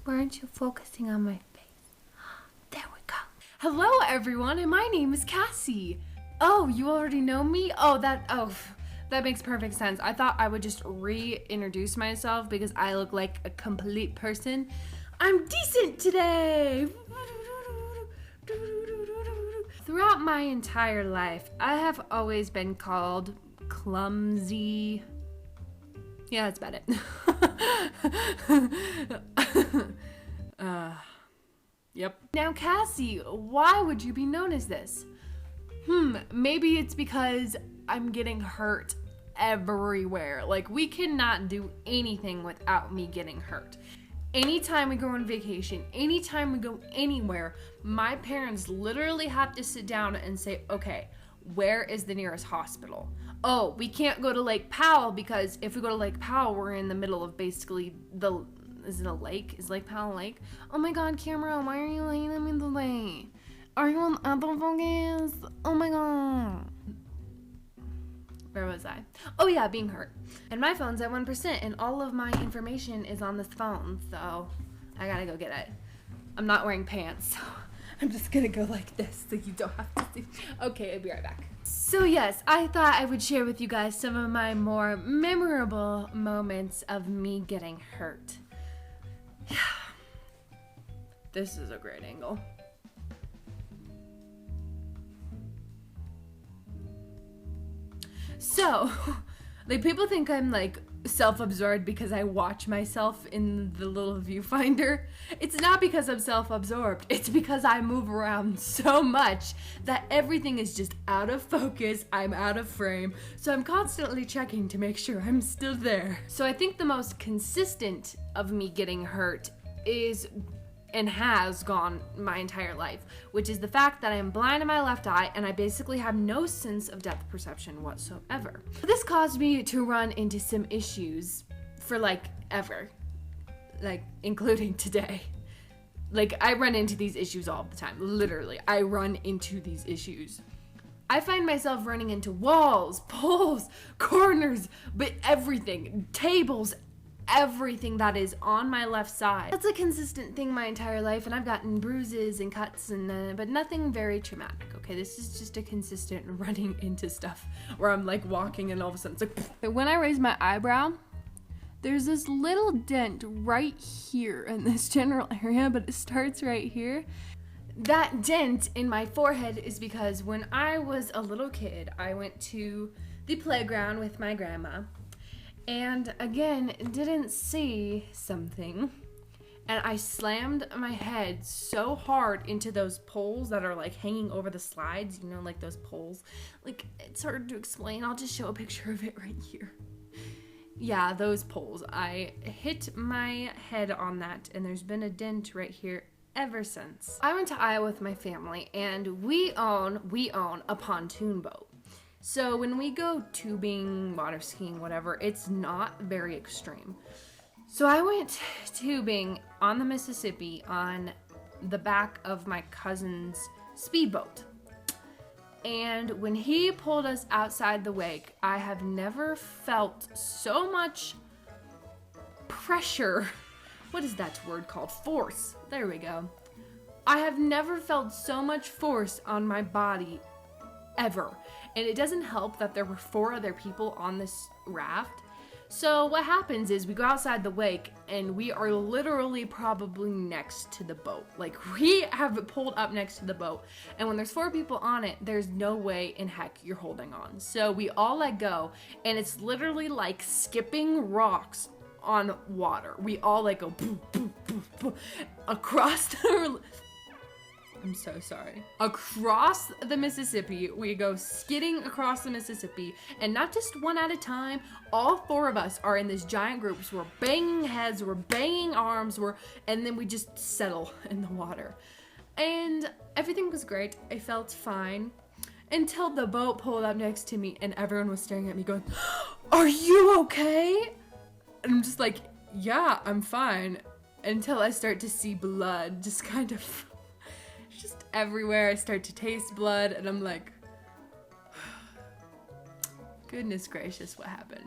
Why aren't you focusing on my face? There we go. Hello everyone, and my name is Cassie. Oh, you already know me? That makes perfect sense. I thought I would just reintroduce myself because I look like a complete person. I'm decent today. Throughout my entire life, I have always been called clumsy. Yeah, that's about it. Yep. Now, Cassie, why would you be known as this? Maybe it's because I'm getting hurt everywhere. Like, we cannot do anything without me getting hurt. Anytime we go on vacation, anytime we go anywhere, my parents literally have to sit down and say, okay, where is the nearest hospital? Oh, we can't go to Lake Powell because if we go to Lake Powell, we're in the middle of basically is it a lake? Is Lake Powell a lake? Oh my God, Cameron, why are you laying them in the lake? Are you on autofocus? Oh my God. Where was I? Oh yeah, being hurt. And my phone's at 1% and all of my information is on this phone, so I gotta go get it. I'm not wearing pants, so I'm just gonna go like this so you don't have to see. Okay, I'll be right back. So yes, I thought I would share with you guys some of my more memorable moments of me getting hurt. This is a great angle. So, like, people think I'm like self-absorbed because I watch myself in the little viewfinder. It's not because I'm self-absorbed. It's because I move around so much that everything is just out of focus. I'm out of frame. So I'm constantly checking to make sure I'm still there. So I think the most consistent of me getting hurt is and has gone my entire life, which is the fact that I am blind in my left eye and I basically have no sense of depth perception whatsoever. This caused me to run into some issues for ever, including today. I run into these issues all the time. Literally, I run into these issues. I find myself running into walls, poles, corners, but everything, tables, everything that is on my left side. That's a consistent thing my entire life, and I've gotten bruises and cuts, but nothing very traumatic, okay? This is just a consistent running into stuff where I'm walking and all of a sudden it's like, when I raise my eyebrow, there's this little dent right here in this general area, but it starts right here. That dent in my forehead is because when I was a little kid, I went to the playground with my grandma, and again, didn't see something, and I slammed my head so hard into those poles that are hanging over the slides, those poles. It's hard to explain. I'll just show a picture of it right here. Yeah, those poles. I hit my head on that, and there's been a dent right here ever since. I went to Iowa with my family, and we own a pontoon boat. So when we go tubing, water skiing, whatever, it's not very extreme. So I went tubing on the Mississippi on the back of my cousin's speedboat. And when he pulled us outside the wake, I have never felt so much pressure. What is that word called? Force. There we go. I have never felt so much force on my body ever. And it doesn't help that there were 4 other people on this raft. So what happens is we go outside the wake and we are literally probably next to the boat. We have it pulled up next to the boat. And when there's 4 people on it, there's no way in heck you're holding on. So we all let go, and it's literally like skipping rocks on water. We all go boom, boom, boom, boom, across the... I'm so sorry. Across the Mississippi, we go skidding across the Mississippi, and not just one at a time, all 4 of us are in this giant group, so we're banging heads, we're banging arms, and then we just settle in the water. And everything was great. I felt fine until the boat pulled up next to me, and everyone was staring at me going, "Are you okay?" And I'm just like, "Yeah, I'm fine," until I start to see blood just kind of just everywhere. I start to taste blood, and I'm like, goodness gracious, what happened?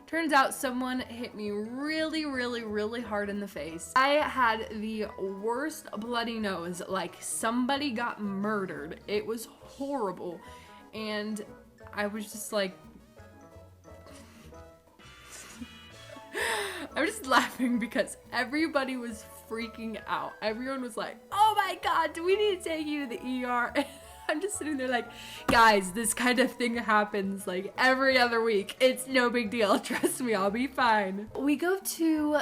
Turns out someone hit me really, really, really hard in the face. I had the worst bloody nose, like somebody got murdered. It was horrible. And I was just like, I'm just laughing because everybody was freaking out. Everyone was like, oh my God, do we need to take you to the ER? I'm just sitting there like, guys, this kind of thing happens like every other week. It's no big deal. Trust me, I'll be fine. We go to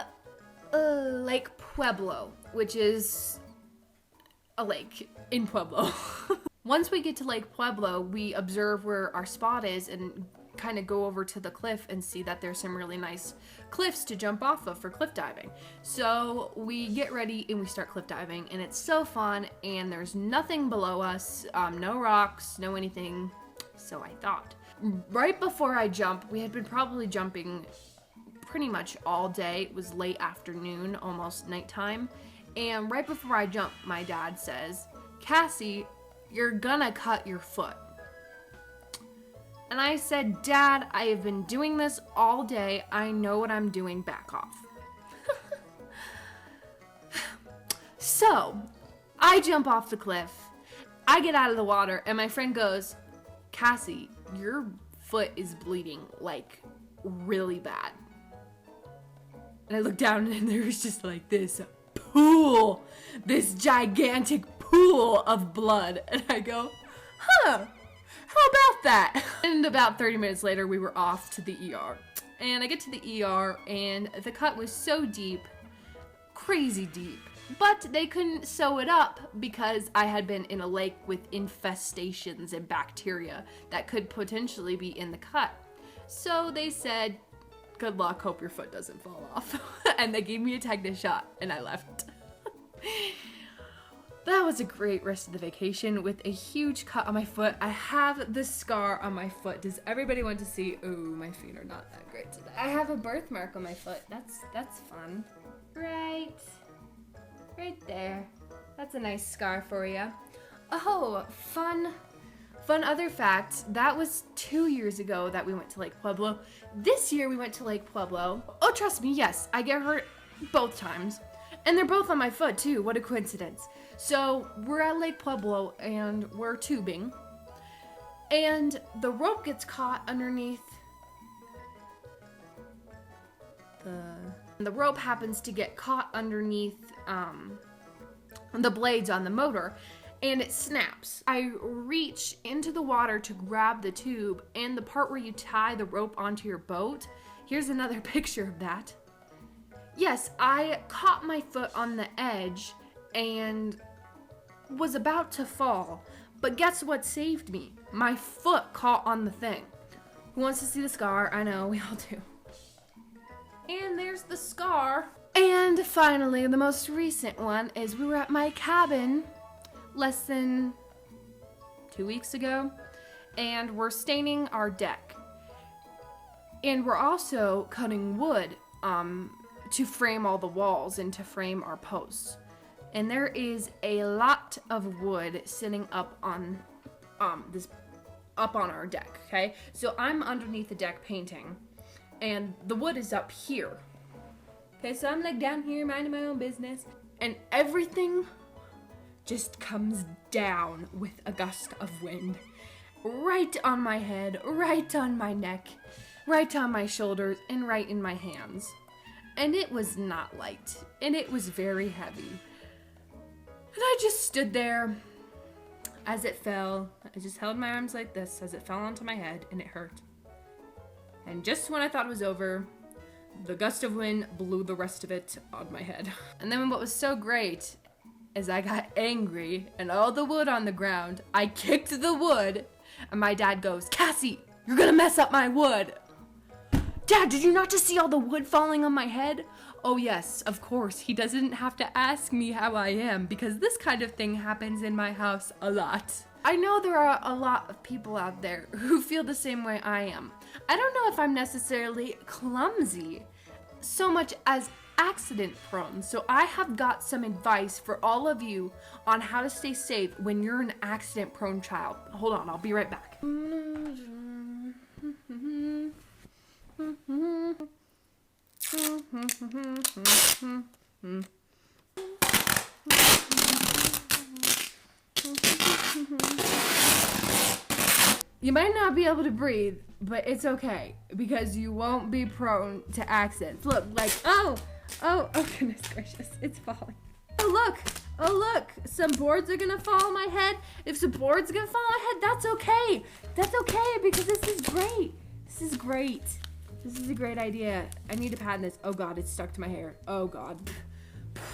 Lake Pueblo, which is a lake in Pueblo. Once we get to Lake Pueblo, we observe where our spot is and kind of go over to the cliff and see that there's some really nice cliffs to jump off of for cliff diving. So we get ready and we start cliff diving, and it's so fun, and there's nothing below us, no rocks, no anything, so I thought. Right before I jump, we had been probably jumping pretty much all day. It was late afternoon, almost nighttime, and right before I jump, my dad says, Cassie, you're gonna cut your foot. And I said, Dad, I have been doing this all day. I know what I'm doing. Back off. So, I jump off the cliff. I get out of the water, and my friend goes, Cassie, your foot is bleeding, like, really bad. And I look down, and there was just like this pool, this gigantic pool of blood. And I go, huh. How about that? And about 30 minutes later, we were off to the ER. And I get to the ER, and the cut was so deep, crazy deep. But they couldn't sew it up because I had been in a lake with infestations and bacteria that could potentially be in the cut. So they said, good luck, hope your foot doesn't fall off. And they gave me a tetanus shot, and I left. That was a great rest of the vacation with a huge cut on my foot. I have this scar on my foot. Does everybody want to see? Ooh, my feet are not that great today. I have a birthmark on my foot. That's fun. Right there. That's a nice scar for you. Oh, fun other fact. That was 2 years ago that we went to Lake Pueblo. This year we went to Lake Pueblo. Oh, trust me, yes, I get hurt both times. And they're both on my foot too. What a coincidence. So we're at Lake Pueblo and we're tubing, and the rope gets caught underneath the rope happens to get caught underneath the blades on the motor, and it snaps. I reach into the water to grab the tube, and the part where you tie the rope onto your boat, here's another picture of that. Yes, I caught my foot on the edge and was about to fall, but guess what saved me? My foot caught on the thing. Who wants to see the scar? I know, we all do. And there's the scar. And finally, the most recent one is we were at my cabin less than 2 weeks ago, and we're staining our deck. And we're also cutting wood to frame all the walls and to frame our posts. And there is a lot of wood sitting up on our deck, okay? So I'm underneath the deck painting, and the wood is up here. Okay, so I'm like down here minding my own business, and everything just comes down with a gust of wind. Right on my head, right on my neck, right on my shoulders, and right in my hands. And it was not light, and it was very heavy. And I just stood there as it fell. I just held my arms like this as it fell onto my head, and it hurt. And just when I thought it was over, the gust of wind blew the rest of it on my head. And then what was so great is I got angry, and all the wood on the ground, I kicked the wood, and my dad goes, Cassie, you're gonna mess up my wood. Dad, did you not just see all the wood falling on my head? Oh yes, of course. He doesn't have to ask me how I am, because this kind of thing happens in my house a lot. I know there are a lot of people out there who feel the same way I am. I don't know if I'm necessarily clumsy so much as accident prone. So I have got some advice for all of you on how to stay safe when you're an accident prone child. Hold on, I'll be right back. You might not be able to breathe, but it's okay because you won't be prone to accidents. Look, like, oh, goodness gracious, it's falling. Oh, look, some boards are gonna fall on my head. If some boards are gonna fall on my head, that's okay. That's okay because this is great. This is great. This is a great idea. I need to patent this. Oh God, it's stuck to my hair. Oh God.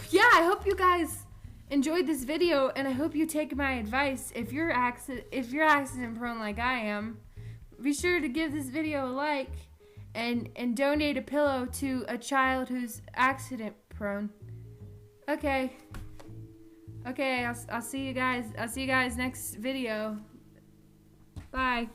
Yeah, I hope you guys enjoyed this video, and I hope you take my advice. If you're accident prone like I am, be sure to give this video a like and donate a pillow to a child who's accident prone. Okay, I'll see you guys next video. Bye.